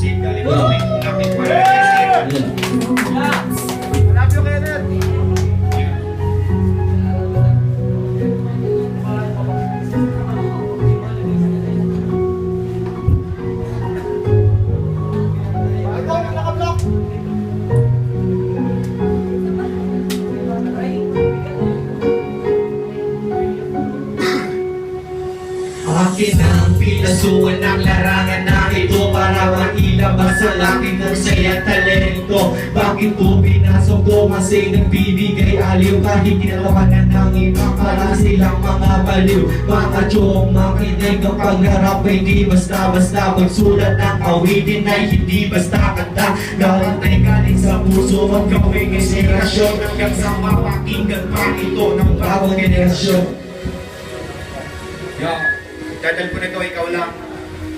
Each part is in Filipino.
exclusive. Galing ko namin para Love you, Kenneth! Akin ang pinasuan ng larangan na ito para mailabas sa aking saya talento. Bakit ko pinasok to? Kasi nagbibigay aliw kahit ginawanan ng ibang para silang mga baliw. Mga chong makinig ang pagharap ay di basta-basta. Pagsulat ng awitin ay hindi basta kanta. Dapat ay galing sa puso at gawing inspirasyon hanggang sa mapakinggan pa ito ng bagong generasyon. Yo, dadal ko na ito, ikaw lang.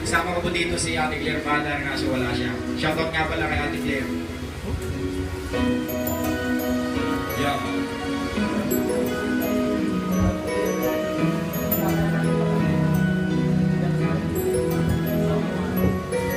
Kasama ko po dito si Ate Claire Father, kaso wala siya. Shoutout nga pala kay Ate Claire. Yo.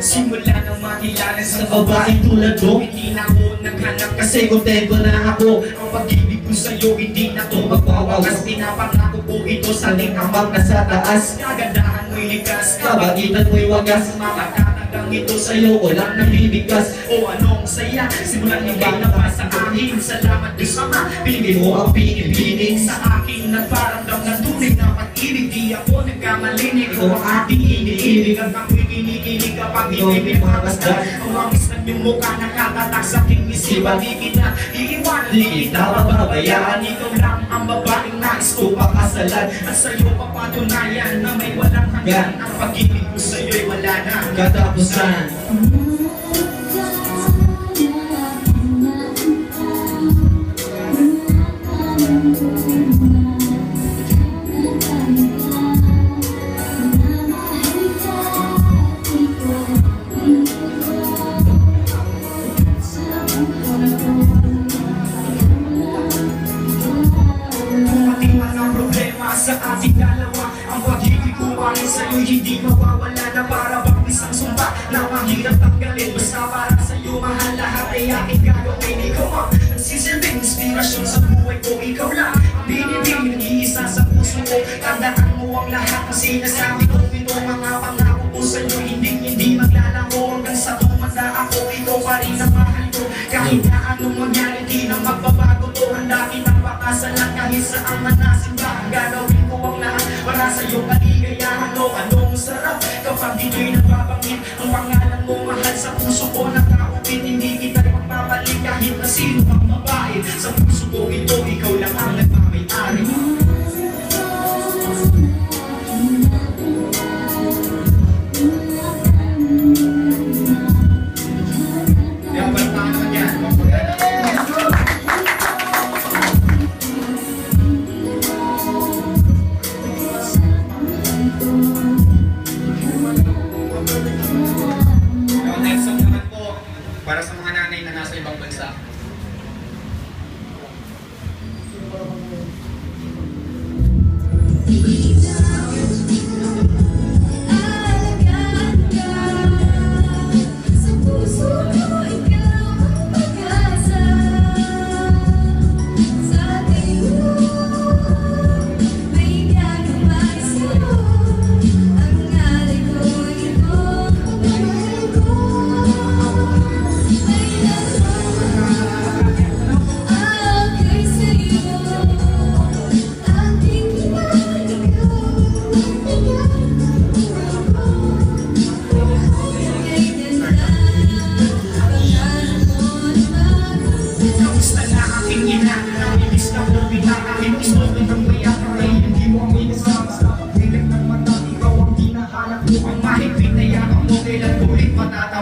Simula nang makilala sa babaeng tulad mo, hindi na ako naghanap kasi kontento na ako. Ang pag-ibig ko sa'yo hindi na to magwawakas. Pinapangako ko ito sa lingkamang nasa taas. Kagandahan mo'y likas, kabaitan mo'y wagas. Mga katagang ito sa'yo, walang nabibigkas. O anong saya, simulan ibang na pa sa akin. Salamat Diyos Ama, pinili mo ang pinipinig sa akin. Nagparamdam ng tunay na pag-ibig, di ako nagkamalinig. Ikaw ang aking iniibig at ako'y kinikilig kapag hindi pinapasdan. Ang wangis ng iyong mukha nakatatak sa aking isipan. Di kita iiwanan, di kita mababayaan. Ikaw lang ang babaeng nais ko pakasalan. At sa'yo papatunayan na may walang hanggan. Ang pag-ibig ko sa'yo'y wala na katapusan. Sa ating dalawa, ang pag-ibig ko para sa'yo hindi mawawala na para bang isang sumpa na mahirap tanggalin. Basta para sa'yo mahal lahat ay aking gagawin. Ikaw ang nagsisilbing inspirasyon sa buhay ko. Ikaw lang ang binibig, nag-iisa sa puso ko. Tandaan mo ang lahat na sinasabi ko. Ito mga pangako ko sa'yo, hindi maglalango. Hanggang sa tumanda ako, ikaw pa rin ang mahal ko. Kahit na anong mangyari, di na magbabago to. Handa kitang pakasalan kahit saan man nasimba. Gagawin ko ang lahat para sa iyong kaligayahan. O anong sarap kapag dito'y nababanggit ang pangalan mo, mahal sa puso ko nakaupit. Hindi kita magpapalik kahit na sino ang babae. Sa puso ko ito, ikaw lang ang nagmamay-ari. Para sa mga nanay na nasa ibang bansa.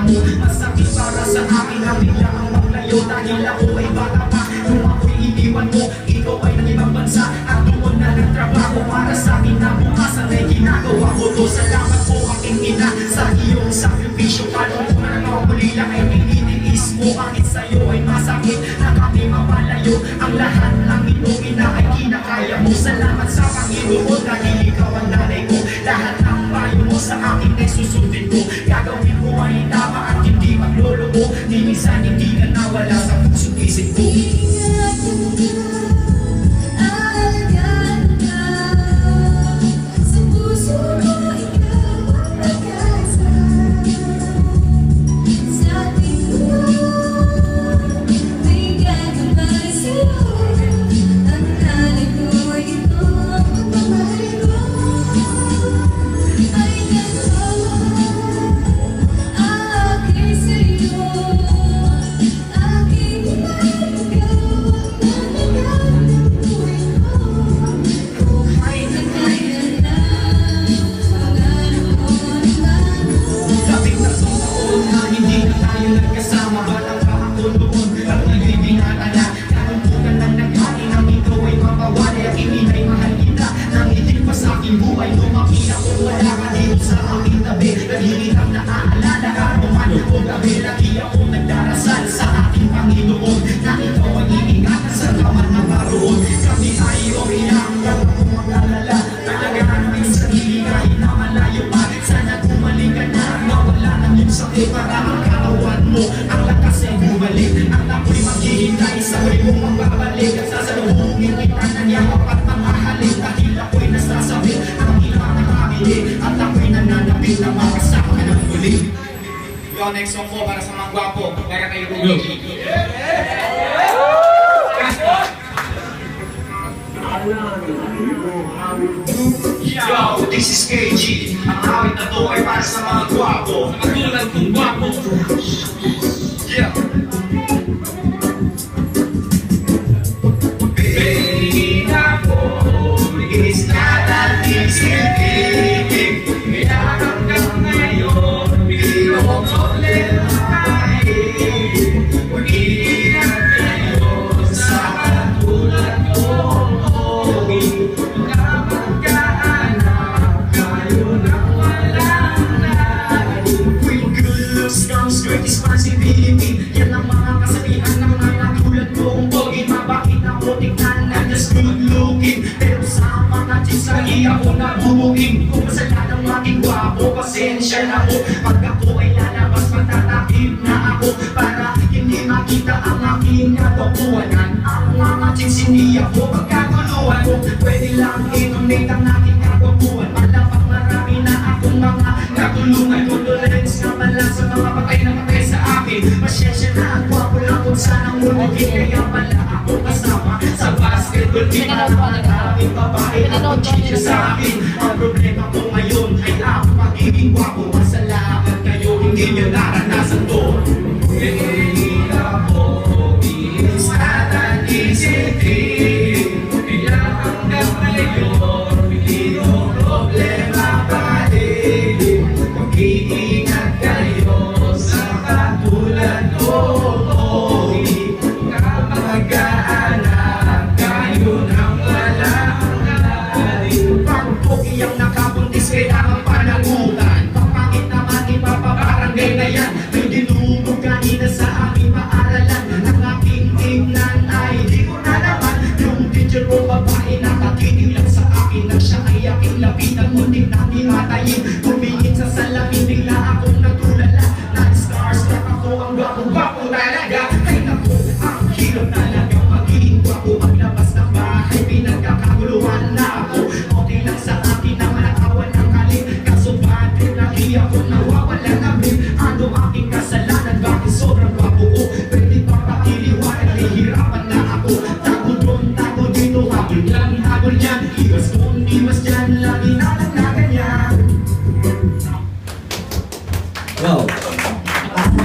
Masakit para sa akin na bigla ang maglayo dahil ako ay bata pa. Nung ako'y iniwan mo, ikaw ay nang ibang bansa at doon na nagtrabaho para sa akin na bukasan ay ginagawa ko to. Salamat po aking ina sa iyong sakripisyo. Paano mo na muli lang ay nilitiis mo. Kahit sa'yo ay masakit na kami mapalayo. Ang lahat ng iyong ina ay kinakaya mo. Salamat sa Panginoon dahil ikaw ang nanay ko. Lahat ng payo mo sa akin ay susundin ko. Gagawin mo ay tama at hindi minsan hindi ka nawala sa puso't isip ko. Kapit na taon na hindi na tayo nagkasama, batang pa ako noon at ngayon binatala. Kalungkutan lang nagkain ang ikaw ay mapawali at ininay mahal kita. Nangitin pa sa aking buhay, lumaki ako wala ka dito sa aking tabi. Naghihirap na aalala, araw man o gabi, lagi ako nagdarasal sa aking Panginoon na ikaw ay iingatan sa laman na paroon. Kami ay umiyak, huwag akong mag-alala. Talagaan ang sarili kahit na malayo pa. Sana gumaling ka na, mawala ng iyong sakit para ang katawan mo ang lakas ay bumalik. At ako'y maghihintay sa huli mong magbabalik. At sasalubungin kita ng yakap at mamahalin. Dahil ako'y nasasabit ang ilang nakabili. At ako'y nananapit na makasama ka ng muli. Yo, next song ko para sa mga gwapo, para kay Ruby. Yo, this is KG. Ang awit na to ay para sa mga gwapo. Katulad kong gwapo. Yeah. Baby ako, is not an easy thing. Kaya hanggang ngayon, hindi ko problema kahit mag-iingat kayo sa katulad ko. Magkaanak kayo nang walang lahat. When good looks comes with responsibility, yan ang mga kasabihan ng mga tulad kong pogi. Mabait ako tignan na just good looking, pero sa mga chicks lagi ako nabubuging. Kung kasalanan ng aking gwapo, pasensya na po. Pag ako ay lalabas, magtatakip na ako para hindi makita ang aking katotohanan. Ang mga chicks hindi ako pagkakuluhan ko. Pwede lang i-donate ang aking kagwapuan. Malapang marami na akong mga nagulungan. Condolence nga pala sa mga patay na patay sa akin. Pasensya na ang gwapo lang kung sanang mulugin. Kaya pala ako kasama sa basketball team. Maraming babae na pagkikita sa akin. Ang problema ko ngayon ay ang pagiging gwapo. Masalamat kayo, hindi nyo naranasan to. Hindi ako is not an easy thing. Kaya hanggang ngayon, hindi ko problema pa din. Mag-iingat kayo sa katulad ko. Kapag-anak kayo nang walang lalim. Pag pokiyang nakabuntis, kailangan panagutan. Kapangit naman ipapabarangay na yan. May dinumog kanina sa aming paaralan. Ang aking tingnan ay di ko na naman. Yung teacher ko babae nakatitig lang sa akin. Nang siya ay aking lapitan, muntik na himatayin. Tumingin sa salamin, bigla akong natulala. Na-starstruck ako, ang gwapo-gwapo talaga. Ay naku, ang hirap talaga maging gwapo. Maglabas ng bahay, pinagkakaguluhan na ako. Okay lang sa akin na manakawan ng kalim. Kaso bakit lagi ako nawawala ng rin? Ano aking kasalanan? Bakit sobrang gwapo ko? Pwede pa pakiliwanag, nahihirapan na ako. Tago doon, tago dito, habol lang, habol yan. Iwas kung iwas dyan, lagi na lang na ganyan. Wow.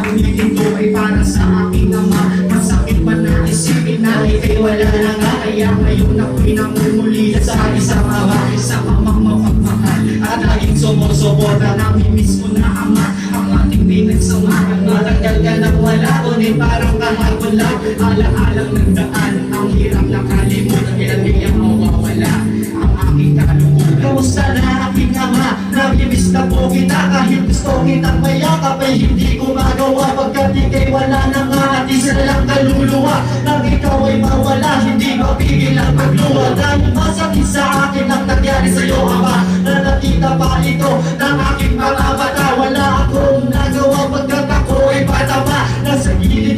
Ang higing ko ay para sa aking ama. Masakit pa na isipin na ikay wala na nga. Kaya ngayon ako'y namumuli sa isang ama. Sa amang mapagmahal at laging sumusuporta. Namimiss ko na ama ang ating pinagsamahan. Matagal ka nang wala, ngunit parang kahapon lang. Ala-alang nagdaan, ang hirap na kalimutan. Kaya di ang mawawala ang aking kalungkutan. Kamusta na aking ama? Namimiss na po kita kahit gusto kitang mayakap ay hindi ko magawa. Pagkat ikay wala na nga at isa lang kaluluwa. Nang ikaw ay mawala, hindi mapigil ang pagluwa. Dahil masakit sa akin ang nangyari sa'yo ama. Na nakita pa ito ng aking mga mata. Wala akong nagawa pagkat ako ay bata pa. Nasa gilid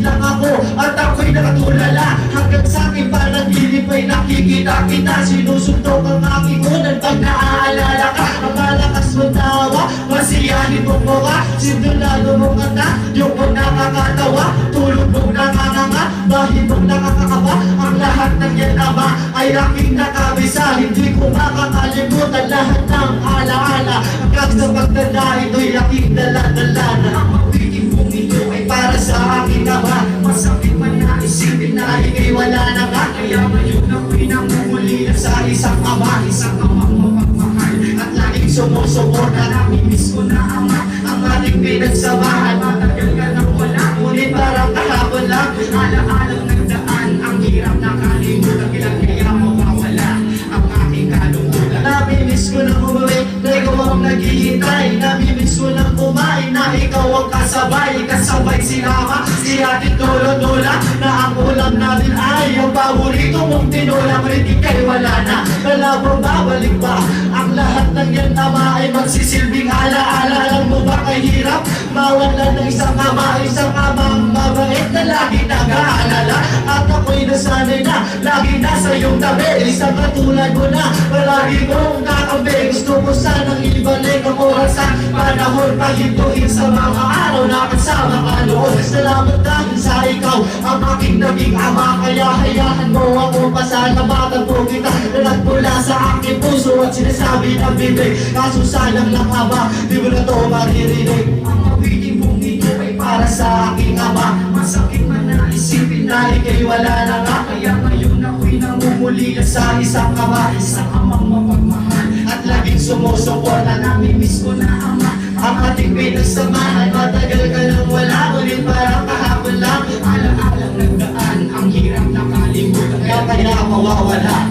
kita Sinusundok ang aking unan pag naaalala ka. Ang malakas mo tawa, masiyahin mo mo ka. Sindulado mo kanta, yung mo nakakatawa. Tulog mong nakanganga, bahid mong nakakakaba. Ang lahat ng yan ama ay aking nakabisa. Hindi ko makakalimutan lahat ng alaala. Hanggang sa pagtanda ito'y aking dala-dala na. Ang mabitin kong ito ay Para sa aking ama, masakit man na isipin na ika'y wala na ka. Kaya ngayon ako'y namumuli na Sa isang ama, isang amang mapagmahal. at laging sumusuporta. Namimiss ko na ama, Ang ating pinagsamahan, matagal ka nang wala. ngunit parang kahapon lang. Alalang nagdaan, ang hirap na kalimutan. Kaya mawawala ang aking kalungkutan. Namimiss ko na umuwi, na ikaw ang naghihintay. Namimiss ko na kumain, na ikaw ang kasabay. Kasabay si Mama, si Ate Lolo-Lola, na ang ulam natin ay ang paborito mong tinola. Ngunit ika'y wala na, malabong babalik ba? Ang lahat ng yan tama ay magsisilbing alaala. Alam mo ba kahirap mawalan ng isang amang mabait na lagi nag-aalala. At ako'y nasanay na, lagi nasa iyong tabi. Isang katulad mo na, palagi mong kakambi. Gusto ko sanang ibalik ang oras at panahon, pahintuin sa mga araw na kasama ka noon. Salamat dahil sa ikaw, ang aking naging ama. Kaya hayaan mo ako pasalamatan po kita na nagmula sa aking puso at sinasabi ng bibig. Kaso sayang lang ama, di mo na to maririnig. Ang mabitin kong ito ay Para sa aking ama, masakit man na isipin na na ika'y wala na nga. Kaya ngayon ako'y namumuli na Sa isang ama, isang amang mapagmahal. at laging sumusuporta. Namimiss ko na ama, Ang ating pinagsamahan, matagal ka nang wala. Ngunit parang kahapon lang. alalang nagdaan, ang hirap na kalimutan. Kaya mawawala.